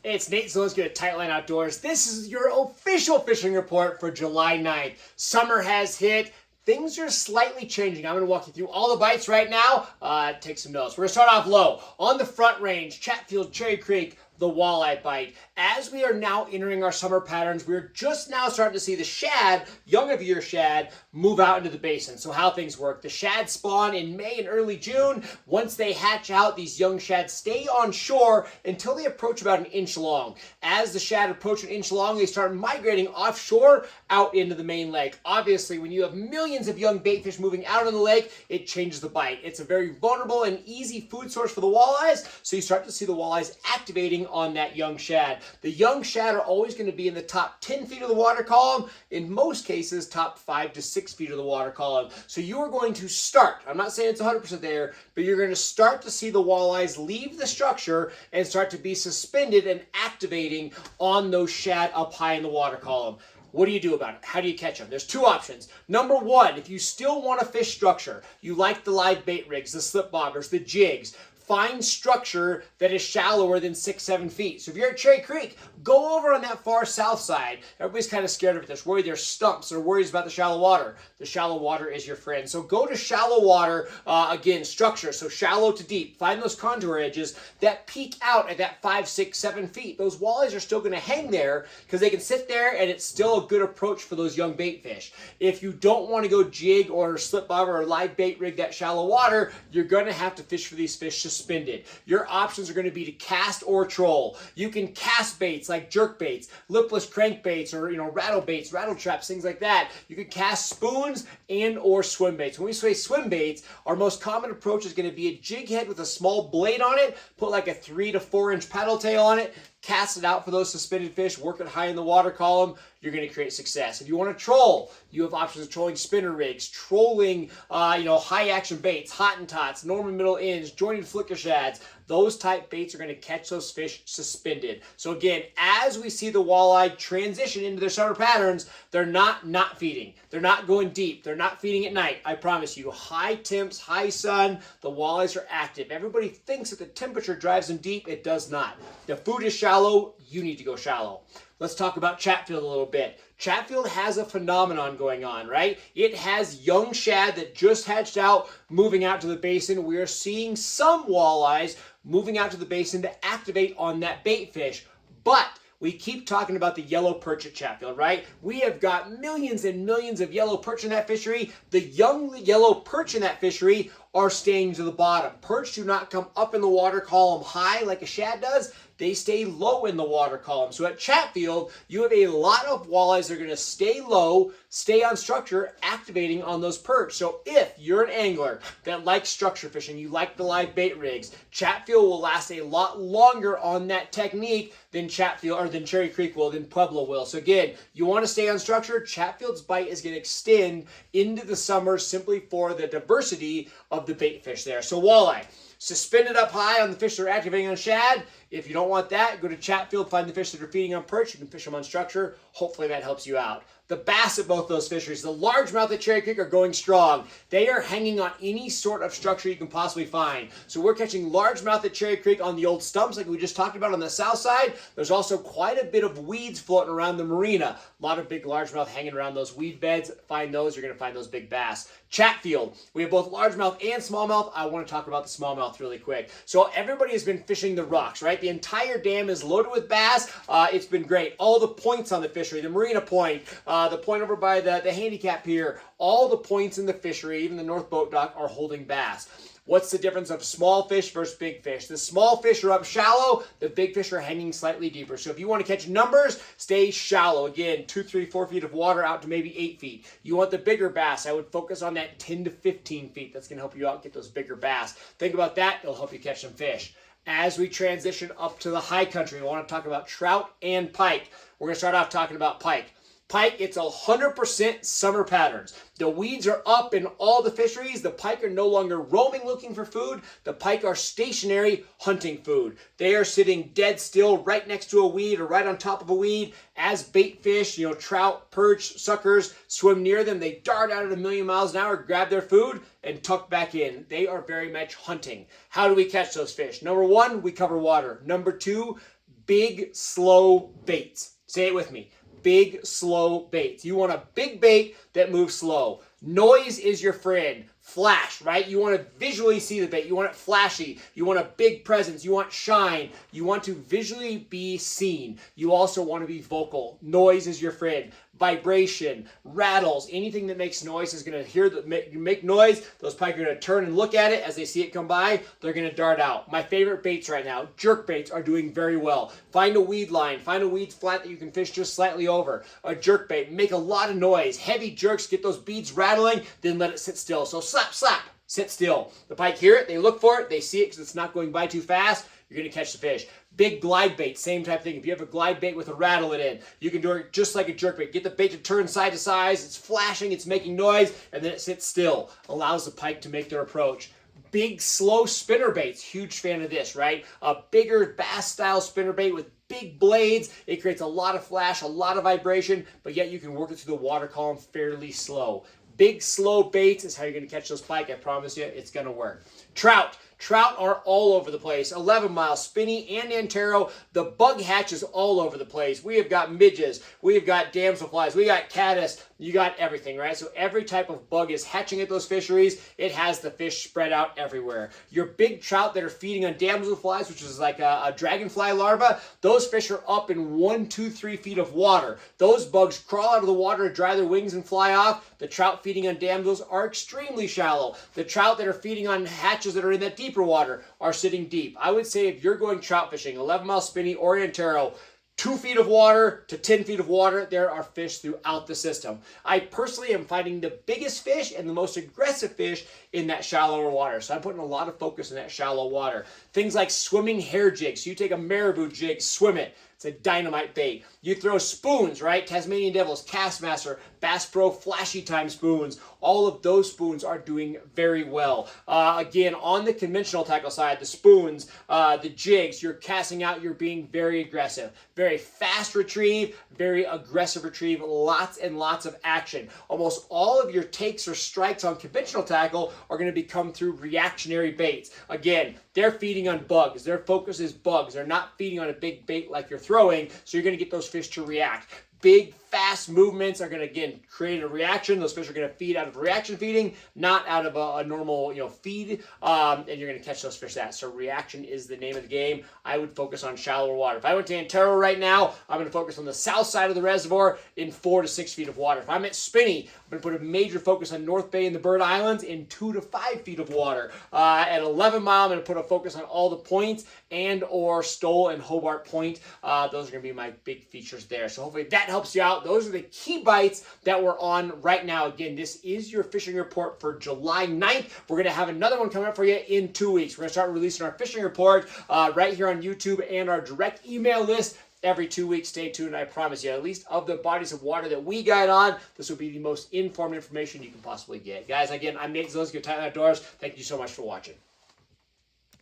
It's Nate Zielinski at Tightline Outdoors. This is your official fishing report for July 9th. Summer has hit. Things are slightly changing. I'm going to walk you through all the bites right now. Take some notes. We're going to start off low. On the front range, Chatfield, Cherry Creek, the walleye bite. As we are now entering our summer patterns, we're just now starting to see the shad, young of year shad, move out into the basin. So how things work. The shad spawn in May and early June. Once they hatch out, these young shad stay on shore until they approach about an inch long. As the shad approach an inch long, they start migrating offshore out into the main lake. Obviously, when you have millions of young baitfish moving out in the lake, it changes the bite. It's a very vulnerable and easy food source for the walleyes, so you start to see the walleyes activating on that young shad. The young shad are always going to be in the top 10 feet of the water column, in most cases top 5 to 6 feet of the water column. So you are going to start, I'm not saying it's 100% there, but you're going to start to see the walleyes leave the structure and start to be suspended and activating on those shad up high in the water column. What do you do about it? How do you catch them? There's two options. Number one, if you still want to fish structure, you like the live bait rigs, the slip bobbers, the jigs, find structure that is shallower than 6-7 feet. So if you're at Cherry Creek, go over on that far south side. Everybody's kind of scared of it. They're worried there's stumps. They're worried about the shallow water. The shallow water is your friend. So go to shallow water, again, structure. So shallow to deep. Find those contour edges that peak out at that 5, 6, 7 feet. Those walleyes are still going to hang there because they can sit there and it's still a good approach for those young bait fish. If you don't want to go jig or slip bobber or live bait rig that shallow water, you're going to have to fish for these fish suspended. Your options are going to be to cast or troll. You can cast baits like jerk baits, lipless crankbaits, or rattle baits, rattle traps, things like that. You can cast spoons and or swim baits. When we say swim baits, our most common approach is going to be a jig head with a small blade on it, put like a 3 to 4 inch paddle tail on it, cast it out for those suspended fish, work it high in the water column, you're going to create success. If you want to troll, you have options of trolling spinner rigs, trolling, high action baits, hot and tots, Norman middle ends, jointed flicker shads. Those type baits are going to catch those fish suspended. So again, as we see the walleye transition into their summer patterns, they're not feeding. They're not going deep. They're not feeding at night. I promise you, high temps, high sun, the walleyes are active. Everybody thinks that the temperature drives them deep. It does not. The food is shallow. You need to go shallow. Let's talk about Chatfield a little bit. Chatfield has a phenomenon going on, right? It has young shad that just hatched out, moving out to the basin. We are seeing some walleyes moving out to the basin to activate on that bait fish. But we keep talking about the yellow perch at Chatfield, right? We have got millions and millions of yellow perch in that fishery. The young yellow perch in that fishery are staying to the bottom. Perch do not come up in the water column high like a shad does. They stay low in the water column. So at Chatfield, you have a lot of walleyes that are going to stay low, stay on structure, activating on those perch. So if you're an angler that likes structure fishing, you like the live bait rigs, Chatfield will last a lot longer on that technique than Chatfield or than Cherry Creek will, than Pueblo will. So again, you want to stay on structure, Chatfield's bite is going to extend into the summer simply for the diversity of the bait fish there. So walleye, suspended up high on the fish that are activating on shad. If you don't want that, go to Chatfield, find the fish that are feeding on perch. You can fish them on structure. Hopefully that helps you out. The bass at both those fisheries, the largemouth at Cherry Creek are going strong. They are hanging on any sort of structure you can possibly find. So we're catching largemouth at Cherry Creek on the old stumps like we just talked about on the south side. There's also quite a bit of weeds floating around the marina. A lot of big largemouth hanging around those weed beds. Find those, you're going to find those big bass. Chatfield, we have both largemouth and smallmouth. I want to talk about the smallmouth really quick. So everybody has been fishing the rocks, right? The entire dam is loaded with bass. It's been great. All the points on the fishery, the marina point, the point over by the handicap pier, all the points in the fishery, even the North Boat Dock, are holding bass. What's the difference of small fish versus big fish? The small fish are up shallow, the big fish are hanging slightly deeper. So if you want to catch numbers, stay shallow. Again, 2, 3, 4 feet of water out to maybe 8 feet. You want the bigger bass, I would focus on that 10 to 15 feet. That's going to help you out get those bigger bass. Think about that, it'll help you catch some fish. As we transition up to the high country, I want to talk about trout and pike. We're going to start off talking about pike. Pike, it's 100% summer patterns. The weeds are up in all the fisheries. The pike are no longer roaming looking for food. The pike are stationary hunting food. They are sitting dead still right next to a weed or right on top of a weed. As bait fish, trout, perch, suckers swim near them, they dart out at 1,000,000 miles an hour, grab their food, and tuck back in. They are very much hunting. How do we catch those fish? Number one, we cover water. Number two, big, slow baits. Say it with me. Big, slow baits. You want a big bait that moves slow. Noise is your friend. Flash, right? You want to visually see the bait. You want it flashy. You want a big presence. You want shine. You want to visually be seen. You also want to be vocal. Noise is your friend. Vibration, rattles, anything that makes noise is going to hear the make noise. Those pike are going to turn and look at it as they see it come by. They're going to dart out. My favorite baits right now, jerk baits, are doing very well. Find a weed line. Find a weed flat that you can fish just slightly over. A jerk bait, make a lot of noise. Heavy jerks, get those beads rattling, then let it sit still. So slap, slap, sit still. The pike hear it, they look for it, they see it because it's not going by too fast. You're going to catch the fish. Big glide bait, same type of thing. If you have a glide bait with a rattle it in, you can do it just like a jerk bait. Get the bait to turn side to side, it's flashing, it's making noise, and then it sits still. Allows the pike to make their approach. Big, slow spinner baits. Huge fan of this, right? A bigger bass-style spinner bait with big blades. It creates a lot of flash, a lot of vibration, but yet you can work it through the water column fairly slow. Big, slow baits is how you're going to catch those pike. I promise you, it's going to work. Trout. Trout are all over the place. 11 mile, spinny, and Antero. The bug hatch is all over the place. We have got midges. We have got damselflies. We got caddis. You got everything, right? So every type of bug is hatching at those fisheries. It has the fish spread out everywhere. Your big trout that are feeding on damselflies, which is like a dragonfly larva, those fish are up in 1, 2, 3 feet of water. Those bugs crawl out of the water to dry their wings and fly off. The trout feeding on damsels are extremely shallow. The trout that are feeding on hatches that are in that deeper water are sitting deep. I would say if you're going trout fishing, 11 mile spinny or Antero, 2 feet of water to 10 feet of water, there are fish throughout the system. I personally am finding the biggest fish and the most aggressive fish in that shallower water. So I'm putting a lot of focus in that shallow water. Things like swimming hair jigs. You take a marabou jig, swim it. It's a dynamite bait. You throw spoons, right? Tasmanian Devils, Castmaster, Bass Pro, Flashy Time spoons. All of those spoons are doing very well. Again, on the conventional tackle side, the spoons, the jigs, you're casting out, you're being very aggressive. Very fast retrieve, very aggressive retrieve, lots and lots of action. Almost all of your takes or strikes on conventional tackle are going to become through reactionary baits. Again, they're feeding on bugs. Their focus is bugs. They're not feeding on a big bait like you're throwing, so you're going to get those fish to react. Big, fast movements are going to, again, create a reaction. Those fish are going to feed out of reaction feeding, not out of a normal, feed, and you're going to catch those fish that. So reaction is the name of the game. I would focus on shallower water. If I went to Antero right now, I'm going to focus on the south side of the reservoir in 4 to 6 feet of water. If I'm at Spinney, I'm going to put a major focus on North Bay and the Bird Islands in 2 to 5 feet of water. At 11 mile, I'm going to put a focus on all the points and or Stoll and Hobart Point. Those are going to be my big features there. So hopefully that helps you out. Those are the key bites that we're on right now. Again, this is your fishing report for July 9th. We're going to have another one coming up for you in 2 weeks. We're going to start releasing our fishing report right here on YouTube and our direct email list every 2 weeks. Stay tuned. I promise you, at least of the bodies of water that we guide on, this will be the most informed information you can possibly get. Guys, again, I'm Nate Zielinski of Titan Outdoors. Thank you so much for watching.